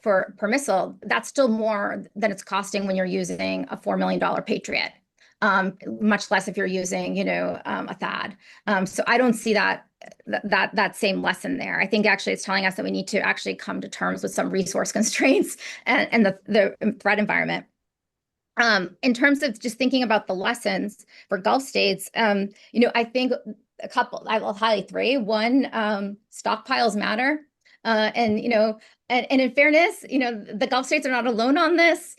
Speaker 3: per missile. That's still more than it's costing when you're using a $4 million Patriot. Much less if you're using, a THAAD. So I don't see that same lesson there. I think actually it's telling us that we need to actually come to terms with some resource constraints and the threat environment. In terms of just thinking about the lessons for Gulf states, I think a couple, I will highlight three. One, stockpiles matter. And in fairness, the Gulf states are not alone on this,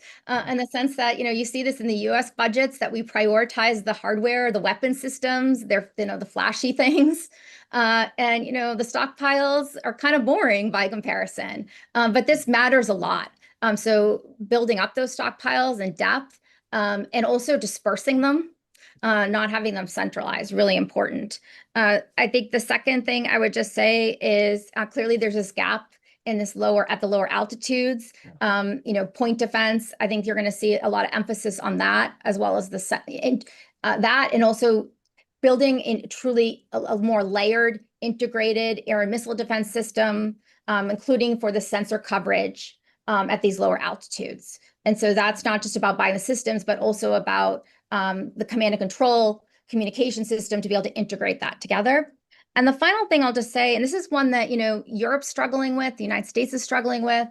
Speaker 3: in the sense that, you see this in the US budgets, that we prioritize the hardware, the weapon systems, they're, the flashy things. And the stockpiles are kind of boring by comparison, but this matters a lot. So building up those stockpiles in depth, and also dispersing them, not having them centralized, really important. I think the second thing I would just say is clearly there's this gap in this at the lower altitudes. Point defense, I think you're going to see a lot of emphasis on that, as well as that, and also building in truly a more layered, integrated air and missile defense system, including for the sensor coverage at these lower altitudes. And so that's not just about buying the systems, but also about the command and control communication system to be able to integrate that together. And the final thing I'll just say, and this is one that Europe's struggling with, the United States is struggling with,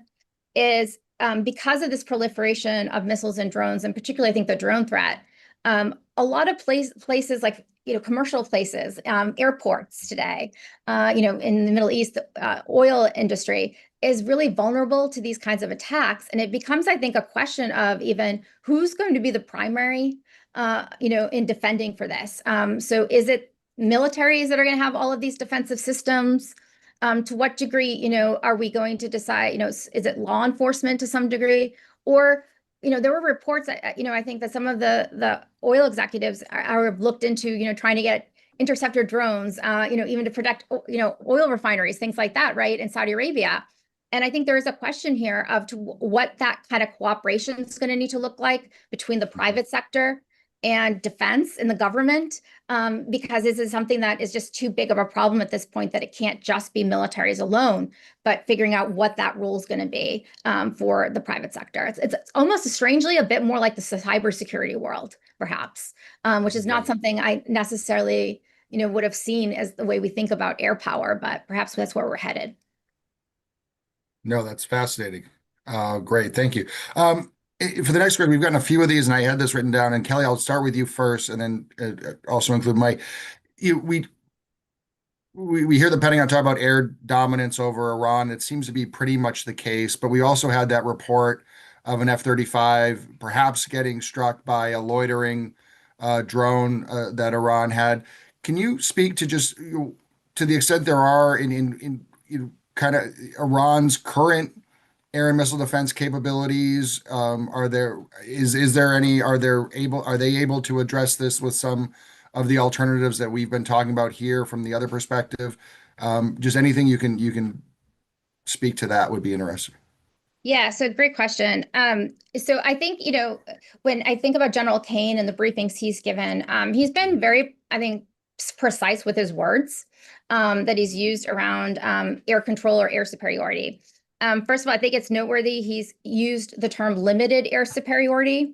Speaker 3: is because of this proliferation of missiles and drones, and particularly I think the drone threat, a lot of places like commercial places, airports today, in the Middle East, oil industry is really vulnerable to these kinds of attacks. And it becomes, I think, a question of even who's going to be the primary, in defending for this. So is it militaries that are going to have all of these defensive systems? To what degree, are we going to decide, is it law enforcement to some degree? Or, there were reports, I think that some of the oil executives are looked into, trying to get interceptor drones, even to protect, oil refineries, things like that, right, in Saudi Arabia. And I think there is a question here of what that kind of cooperation is going to need to look like between the private sector and defense and the government, because this is something that is just too big of a problem at this point, that it can't just be militaries alone, but figuring out what that role is going to be for the private sector. It's almost strangely a bit more like the cybersecurity world, perhaps, which is not something I necessarily, would have seen as the way we think about air power, but perhaps that's where we're headed.
Speaker 1: No, that's fascinating. Great, thank you. For the next question, we've gotten a few of these, and I had this written down. And Kelly, I'll start with you first, and then also include Mike. We hear the Pentagon talk about air dominance over Iran. It seems to be pretty much the case, but we also had that report of an F-35 perhaps getting struck by a loitering drone that Iran had. Can you speak to just to the extent there are in kind of Iran's current air and missile defense capabilities? Is there any, are they able to address this with some of the alternatives that we've been talking about here from the other perspective? Just anything you can speak to that would be interesting.
Speaker 3: Yeah, so great question. So I think, when I think about General Kane and the briefings he's given, he's been very, I think, precise with his words that he's used around air control or air superiority. First of all, I think it's noteworthy he's used the term limited air superiority,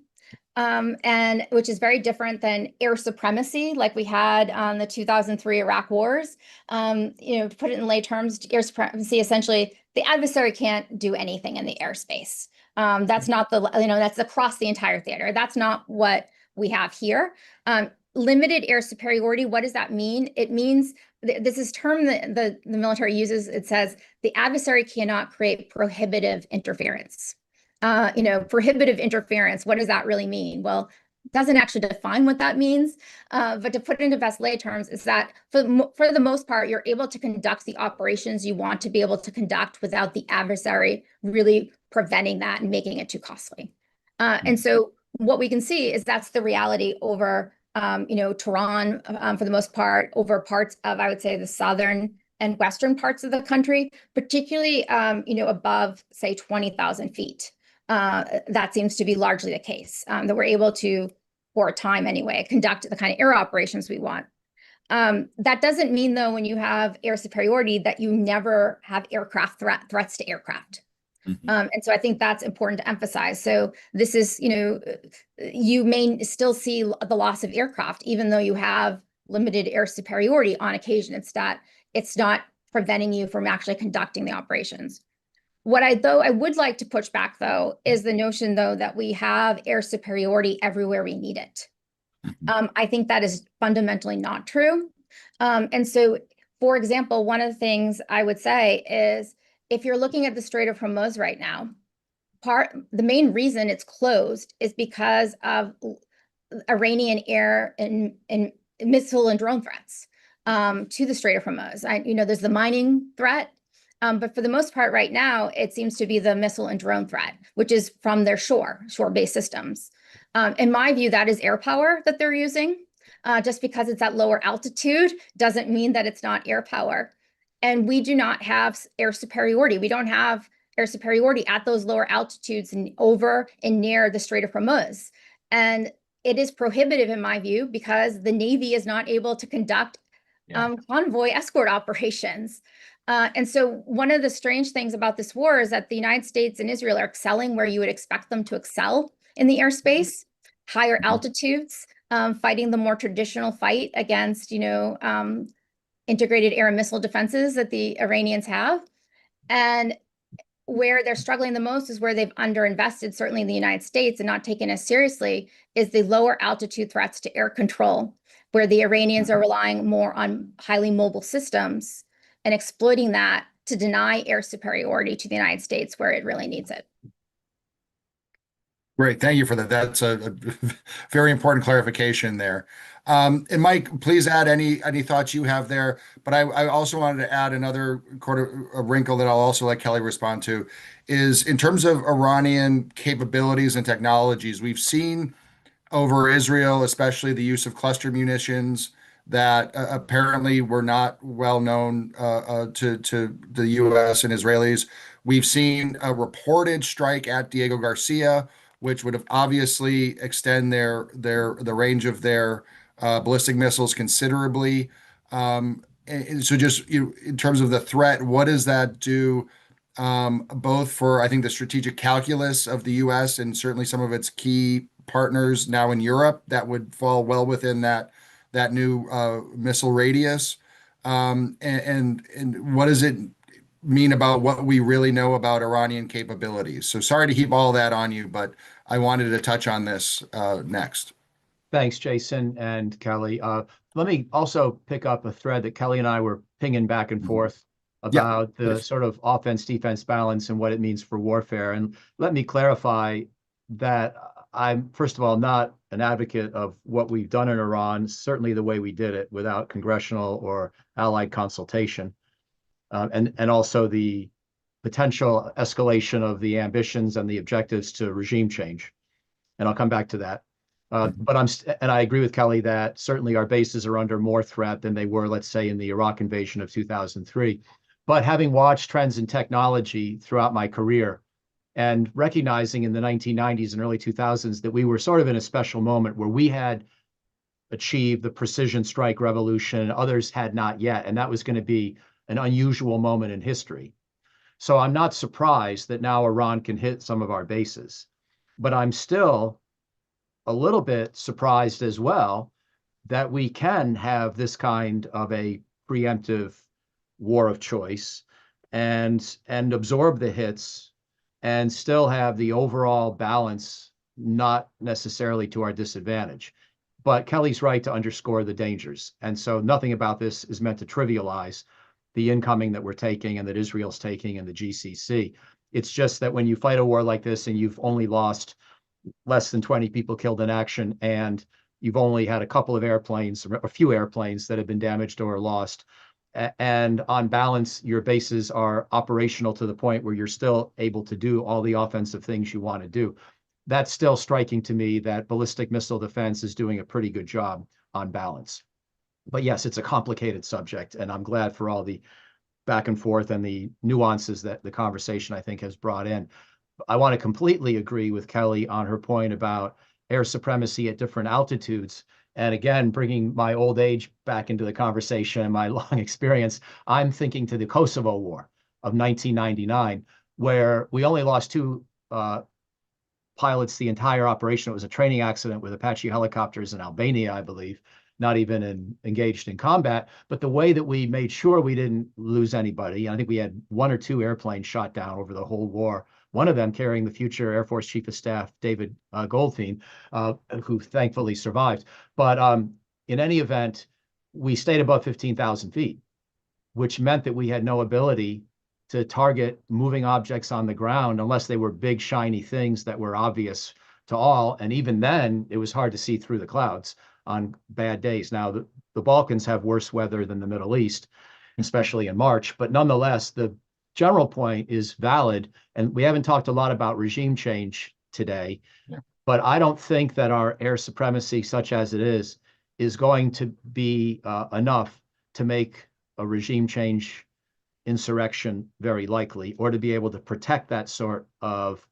Speaker 3: and which is very different than air supremacy, like we had on the 2003 Iraq wars. To put it in lay terms, air supremacy, essentially, the adversary can't do anything in the airspace. That's not that's across the entire theater. That's not what we have here. Limited air superiority, what does that mean? It means this is term that the military uses. It says the adversary cannot create prohibitive interference. Prohibitive interference, what does that really mean? Well, it doesn't actually define what that means, but to put it into best lay terms is that for the most part, you're able to conduct the operations you want to be able to conduct without the adversary really preventing that and making it too costly. And so what we can see is that's the reality over Tehran, for the most part, over parts of, I would say, the southern and western parts of the country, particularly, above, say, 20,000 feet. That seems to be largely the case, that we're able to, for a time anyway, conduct the kind of air operations we want. That doesn't mean, though, when you have air superiority, that you never have aircraft threats to aircraft. And so I think that's important to emphasize. So this is, you may still see the loss of aircraft, even though you have limited air superiority on occasion. It's not preventing you from actually conducting the operations. What I would like to push back, though, is the notion, though, that we have air superiority everywhere we need it. I think that is fundamentally not true. And so, for example, one of the things I would say is, if you're looking at the Strait of Hormuz right now, the main reason it's closed is because of Iranian air and missile and drone threats to the Strait of Hormuz. There's the mining threat, but for the most part right now, it seems to be the missile and drone threat, which is from their shore-based systems. In my view, that is air power that they're using. Just because it's at lower altitude doesn't mean that it's not air power. And we do not have air superiority. We don't have air superiority at those lower altitudes and over and near the Strait of Hormuz. And it is prohibitive, in my view, because the Navy is not able to conduct convoy escort operations. And so one of the strange things about this war is that the United States and Israel are excelling where you would expect them to excel in the airspace, higher altitudes, fighting the more traditional fight against, integrated air and missile defenses that the Iranians have. And where they're struggling the most is where they've underinvested, certainly in the United States, and not taken as seriously, is the lower altitude threats to air control, where the Iranians are relying more on highly mobile systems and exploiting that to deny air superiority to the United States where it really needs it.
Speaker 1: Great. Thank you for that. That's a very important clarification there. And Mike, please add any thoughts you have there. But I also wanted to add another a wrinkle that I'll also let Kelly respond to, is in terms of Iranian capabilities and technologies, we've seen over Israel, especially the use of cluster munitions that apparently were not well known to the U.S. and Israelis. We've seen a reported strike at Diego Garcia, which would have obviously extend the range of their ballistic missiles considerably. And so just in terms of the threat, what does that do both for, I think, the strategic calculus of the U.S. and certainly some of its key partners now in Europe that would fall well within that new missile radius, and what does it mean about what we really know about Iranian capabilities? So sorry to heap all that on you, but I wanted to touch on this next.
Speaker 2: Thanks, Jason and Kelly. Let me also pick up a thread that Kelly and I were pinging back and forth about the
Speaker 1: please.
Speaker 2: sort of offense-defense balance and what it means for warfare. And let me clarify that I'm, first of all, not an advocate of what we've done in Iran, certainly the way we did it without congressional or allied consultation, and also the potential escalation of the ambitions and the objectives to regime change. And I'll come back to that. But I agree with Kelly that certainly our bases are under more threat than they were, let's say, in the Iraq invasion of 2003. But having watched trends in technology throughout my career and recognizing in the 1990s and early 2000s that we were sort of in a special moment where we had achieved the precision strike revolution, others had not yet, and that was going to be an unusual moment in history. So I'm not surprised that now Iran can hit some of our bases, but I'm still a little bit surprised as well that we can have this kind of a preemptive war of choice and absorb the hits and still have the overall balance not necessarily to our disadvantage. But Kelly's right to underscore the dangers. And so nothing about this is meant to trivialize the incoming that we're taking and that Israel's taking in the GCC. It's just that when you fight a war like this and you've only lost less than 20 people killed in action, and you've only had a couple of airplanes, or a few airplanes that have been damaged or lost, and on balance, your bases are operational to the point where you're still able to do all the offensive things you want to do. That's still striking to me that ballistic missile defense is doing a pretty good job on balance. But yes, it's a complicated subject, and I'm glad for all the back and forth and the nuances that the conversation, I think, has brought in. I want to completely agree with Kelly on her point about air supremacy at different altitudes. And again, bringing my old age back into the conversation and my long experience, I'm thinking to the Kosovo War of 1999, where we only lost two pilots the entire operation. It was a training accident with Apache helicopters in Albania, I believe, not even engaged in combat. But the way that we made sure we didn't lose anybody, I think we had one or two airplanes shot down over the whole war, one of them carrying the future Air Force Chief of Staff, David Goldfein, who thankfully survived. But in any event, we stayed above 15,000 feet, which meant that we had no ability to target moving objects on the ground unless they were big, shiny things that were obvious to all. And even then, it was hard to see through the clouds on bad days. Now, the Balkans have worse weather than the Middle East, especially in March. But nonetheless, the general point is valid. And we haven't talked a lot about regime change today, but I don't think that our air supremacy, such as it is going to be enough to make a regime change insurrection very likely, or to be able to protect that sort of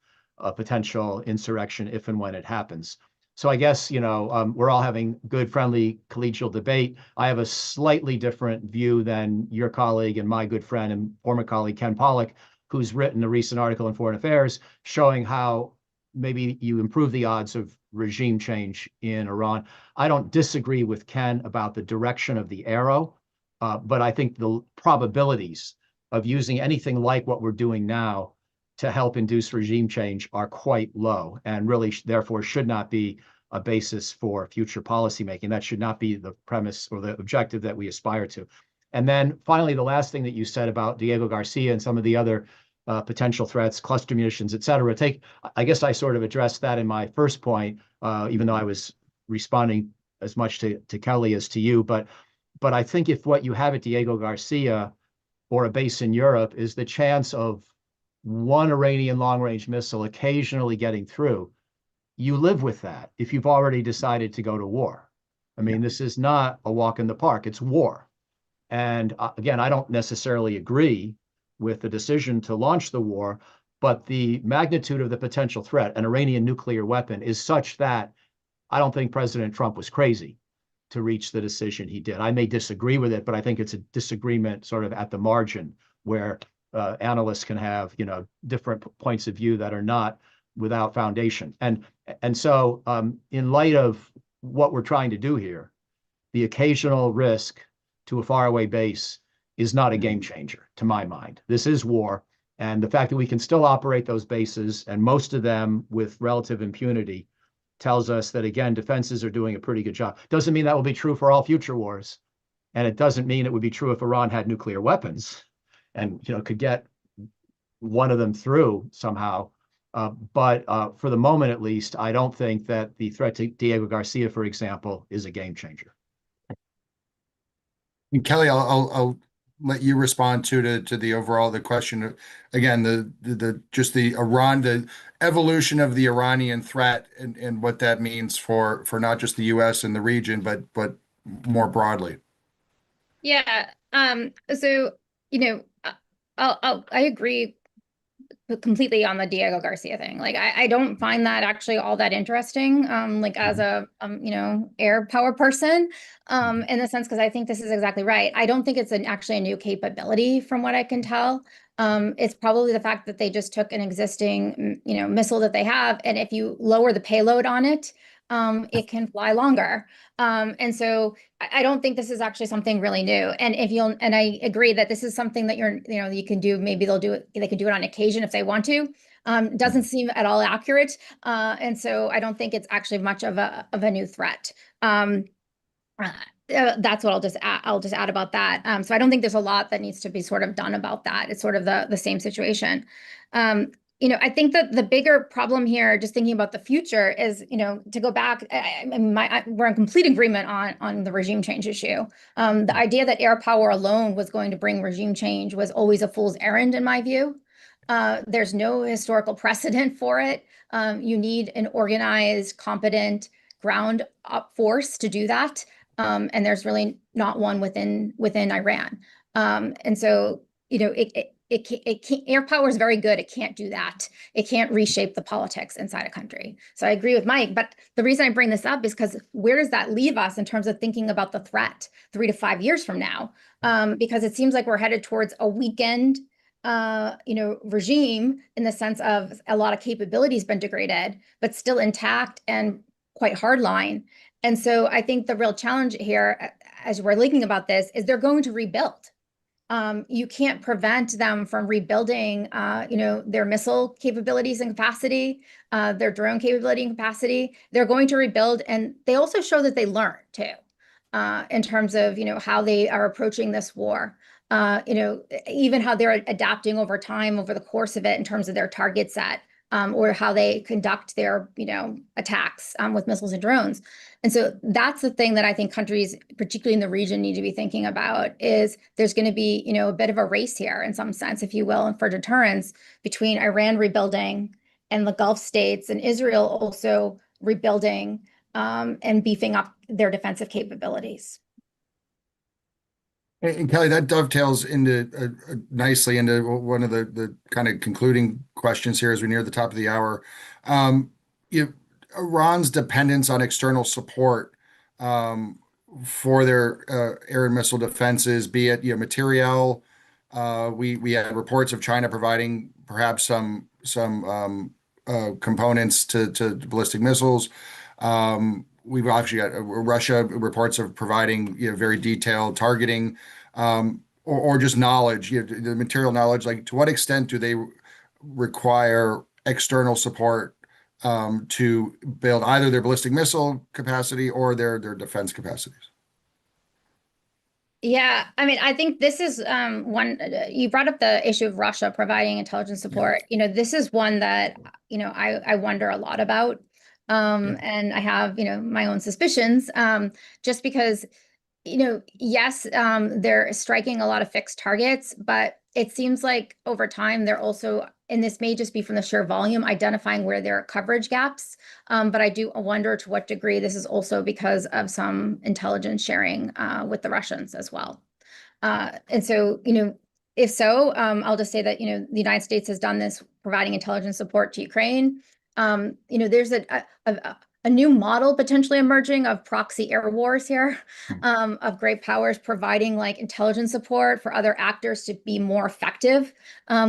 Speaker 2: potential insurrection if and when it happens. So I guess, we're all having good, friendly, collegial debate. I have a slightly different view than your colleague and my good friend and former colleague, Ken Pollock, who's written a recent article in Foreign Affairs showing how maybe you improve the odds of regime change in Iran. I don't disagree with Ken about the direction of the arrow, but I think the probabilities of using anything like what we're doing now to help induce regime change are quite low, and really therefore should not be a basis for future policymaking. That should not be the premise or the objective that we aspire to. And then finally, the last thing that you said about Diego Garcia and some of the other potential threats, cluster munitions, et cetera. I guess I sort of addressed that in my first point, even though I was responding as much to Kelly as to you. But I think if what you have at Diego Garcia or a base in Europe is the chance of one Iranian long-range missile occasionally getting through, you live with that if you've already decided to go to war. I mean, this is not a walk in the park, it's war. And again, I don't necessarily agree with the decision to launch the war, but the magnitude of the potential threat, an Iranian nuclear weapon, is such that I don't think President Trump was crazy to reach the decision he did. I may disagree with it, but I think it's a disagreement sort of at the margin where analysts can have, different points of view that are not without foundation. And so in light of what we're trying to do here, the occasional risk to a faraway base is not a game changer, to my mind. This is war. And the fact that we can still operate those bases, and most of them with relative impunity, tells us that, again, defenses are doing a pretty good job. Doesn't mean that will be true for all future wars. And it doesn't mean it would be true if Iran had nuclear weapons. and could get one of them through somehow. But for the moment, at least, I don't think that the threat to Diego Garcia, for example, is a game changer.
Speaker 1: And Kelly, I'll let you respond to the overall the question again, the just the evolution of the Iranian threat and what that means for not just the US and the region, but more broadly.
Speaker 3: Yeah. So, I agree completely on the Diego Garcia thing. Like, I don't find that actually all that interesting. Like as a air power person, in the sense, because I think this is exactly right. I don't think it's actually a new capability from what I can tell. It's probably the fact that they just took an existing, missile that they have, and if you lower the payload on it, it can fly longer. And so I don't think this is actually something really new. And I agree that this is something that you can do. Maybe they can do it on occasion if they want to. Doesn't seem at all accurate. And so I don't think it's actually much of a new threat. That's what I'll just add about that. So I don't think there's a lot that needs to be sort of done about that. It's sort of the same situation. I think that the bigger problem here, just thinking about the future, is, to go back, we're in complete agreement on the regime change issue. The idea that air power alone was going to bring regime change was always a fool's errand, in my view. There's no historical precedent for it. You need an organized, competent, ground up force to do that. And there's really not one within Iran. And so, it can't, air power is very good. It can't do that. It can't reshape the politics inside a country. So I agree with Mike, but the reason I bring this up is because where does that leave us in terms of thinking about the threat 3 to 5 years from now? Because it seems like we're headed towards a weakened, regime, in the sense of a lot of capabilities been degraded, but still intact and quite hardline. And so I think the real challenge here, as we're thinking about this, is they're going to rebuild. You can't prevent them from rebuilding, their missile capabilities and capacity, their drone capability and capacity. They're going to rebuild, and they also show that they learn too, in terms of, how they are approaching this war. Even how they're adapting over time, over the course of it, in terms of their target set, or how they conduct their, attacks with missiles and drones. And so that's the thing that I think countries, particularly in the region, need to be thinking about, is there's going to be, a bit of a race here, in some sense, if you will, and for deterrence, between Iran rebuilding and the Gulf states and Israel also rebuilding, and beefing up their defensive capabilities.
Speaker 1: And Kelly, that dovetails into nicely into one of the kind of concluding questions here as we near the top of the hour. Iran's dependence on external support for their air and missile defenses, be it material. We had reports of China providing perhaps some components to ballistic missiles. We've actually got Russia reports of providing very detailed targeting, or just knowledge, the material knowledge. Like, to what extent do they require external support to build either their ballistic missile capacity or their defense capacities?
Speaker 3: Yeah, I mean, I think this is one, you brought up the issue of Russia providing intelligence support. This is one that, I wonder a lot about. And I have, my own suspicions, just because, yes, they're striking a lot of fixed targets, but it seems like over time they're also, and this may just be from the sheer volume, identifying where there are coverage gaps. But I do wonder to what degree this is also because of some intelligence sharing with the Russians as well. And so, if so, I'll just say that, the United States has done this, providing intelligence support to Ukraine. There's a new model potentially emerging of proxy air wars here, of great powers providing like intelligence support for other actors to be more effective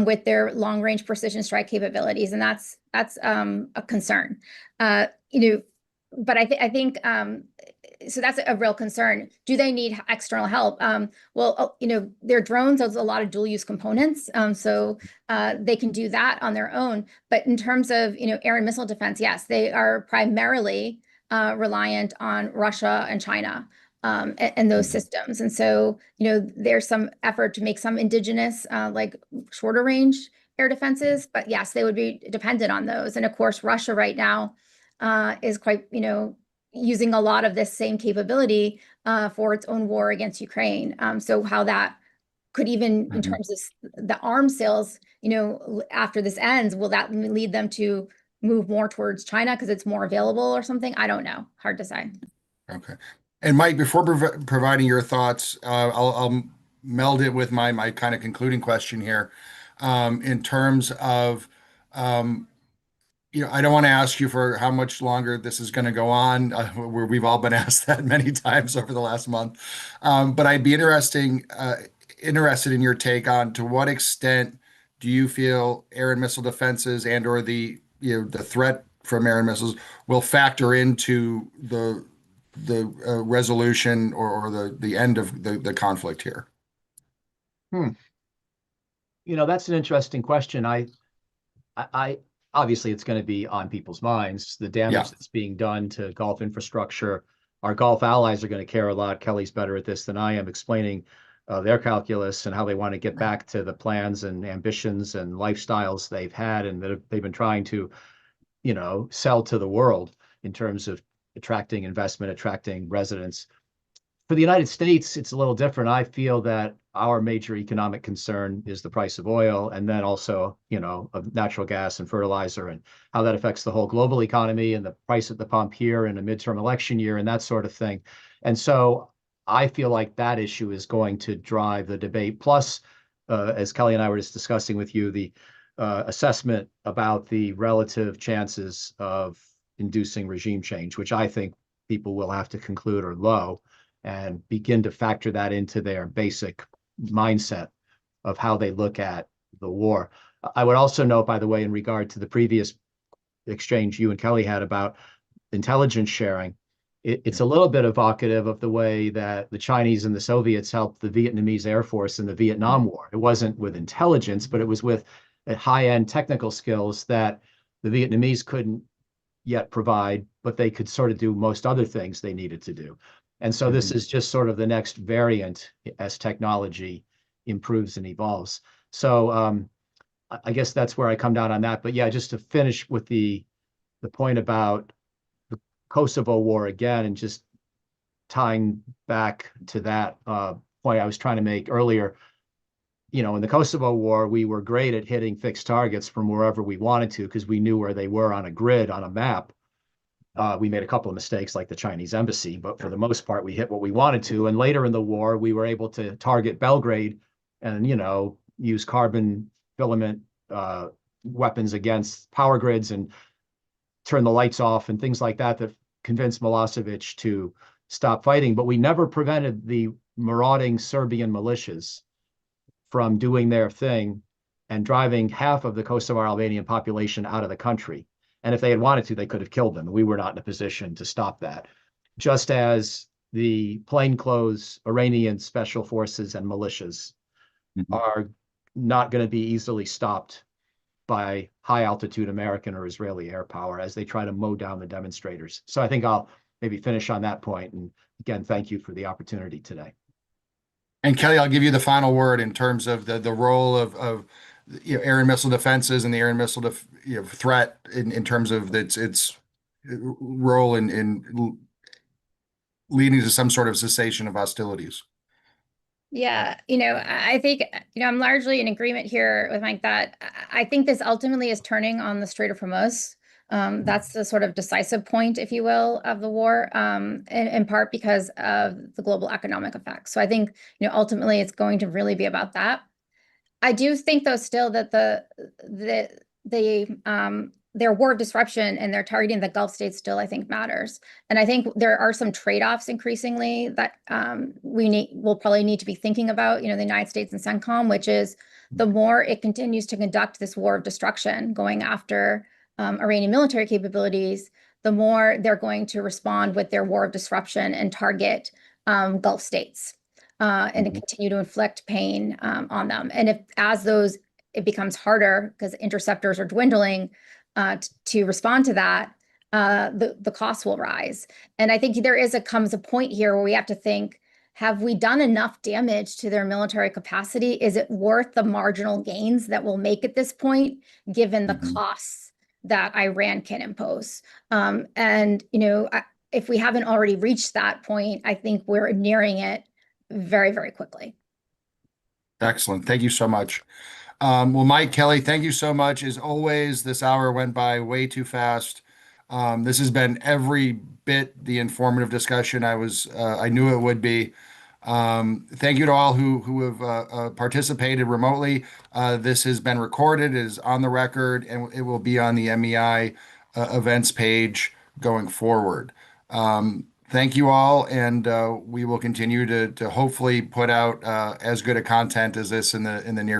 Speaker 3: with their long range precision strike capabilities, and that's a concern. But I think so that's a real concern. Do they need external help? Well, their drones has a lot of dual use components, so they can do that on their own. But in terms of air and missile defense, yes, they are primarily reliant on Russia and China. and those systems. And so, there's some effort to make some indigenous, like shorter range air defenses, but yes, they would be dependent on those. And of course, Russia right now is quite, using a lot of this same capability for its own war against Ukraine. So how that could even, in terms of the arms sales, after this ends, will that lead them to move more towards China because it's more available or something? I don't know. Hard to say.
Speaker 1: Okay. And Mike, before providing your thoughts, I'll meld it with my kind of concluding question here. In terms of, I don't want to ask you for how much longer this is going to go on, where we've all been asked that many times over the last month. But I'd be interested in your take on to what extent do you feel air and missile defenses and or the threat from air and missiles will factor into the resolution or the end of the conflict here?
Speaker 2: That's an interesting question. I obviously it's going to be on people's minds. The damage that's being done to Gulf infrastructure. Our Gulf allies are going to care a lot. Kelly's better at this than I am, explaining their calculus and how they want to get back to the plans and ambitions and lifestyles they've had and that they've been trying to, sell to the world in terms of attracting investment, attracting residents. For the United States, it's a little different. I feel that our major economic concern is the price of oil, and then also, of natural gas and fertilizer, and how that affects the whole global economy and the price at the pump here in a midterm election year and that sort of thing. And so I feel like that issue is going to drive the debate. Plus, as Kelly and I were just discussing with you, the assessment about the relative chances of inducing regime change, which I think people will have to conclude are low, and begin to factor that into their basic mindset of how they look at the war. I would also note, by the way, in regard to the previous exchange you and Kelly had about intelligence sharing, it's a little bit evocative of the way that the Chinese and the Soviets helped the Vietnamese Air Force in the Vietnam War. It wasn't with intelligence, but it was with high-end technical skills that the Vietnamese couldn't yet provide, but they could sort of do most other things they needed to do. And so this is just sort of the next variant as technology improves and evolves. So I guess that's where I come down on that. But yeah, just to finish with the point about the Kosovo War again, and just tying back to that point I was trying to make earlier, in the Kosovo War, we were great at hitting fixed targets from wherever we wanted to because we knew where they were on a grid, on a map. We made a couple of mistakes like the Chinese embassy, but for the most part, we hit what we wanted to. And later in the war, we were able to target Belgrade and, use carbon filament weapons against power grids and turn the lights off and things like that convinced Milosevic to stop fighting. But we never prevented the marauding Serbian militias from doing their thing and driving half of the Kosovo Albanian population out of the country. And if they had wanted to, they could have killed them. We were not in a position to stop that. Just as the plainclothes Iranian special forces and militias are not going to be easily stopped by high altitude American or Israeli air power as they try to mow down the demonstrators. So I think I'll maybe finish on that point. And again, thank you for the opportunity today.
Speaker 1: And Kelly, I'll give you the final word in terms of the role of air and missile defenses and the air and missile threat in terms of its role in leading to some sort of cessation of hostilities.
Speaker 3: Yeah, I think, I'm largely in agreement here with Mike that I think this ultimately is turning on the Strait of Hormuz. That's the sort of decisive point, if you will, of the war, in part because of the global economic effects. So I think, ultimately it's going to really be about that. I do think, though, still that their war of disruption and their targeting the Gulf states still, I think, matters. And I think there are some trade-offs increasingly that we'll probably need to be thinking about, the United States and CENTCOM, which is the more it continues to conduct this war of destruction, going after Iranian military capabilities, the more they're going to respond with their war of disruption and target Gulf states and continue to inflict pain on them. And it becomes harder because interceptors are dwindling to respond to that, the cost will rise. And I think comes a point here where we have to think, have we done enough damage to their military capacity? Is it worth the marginal gains that we'll make at this point, given the costs that Iran can impose? If we haven't already reached that point, I think we're nearing it very, very quickly.
Speaker 1: Excellent. Thank you so much. Well, Mike, Kelly, thank you so much. As always, this hour went by way too fast. This has been every bit the informative discussion I knew it would be. Thank you to all who have participated remotely. This has been recorded, it is on the record, and it will be on the MEI events page going forward. Thank you all, and we will continue to hopefully put out as good a content as this in the near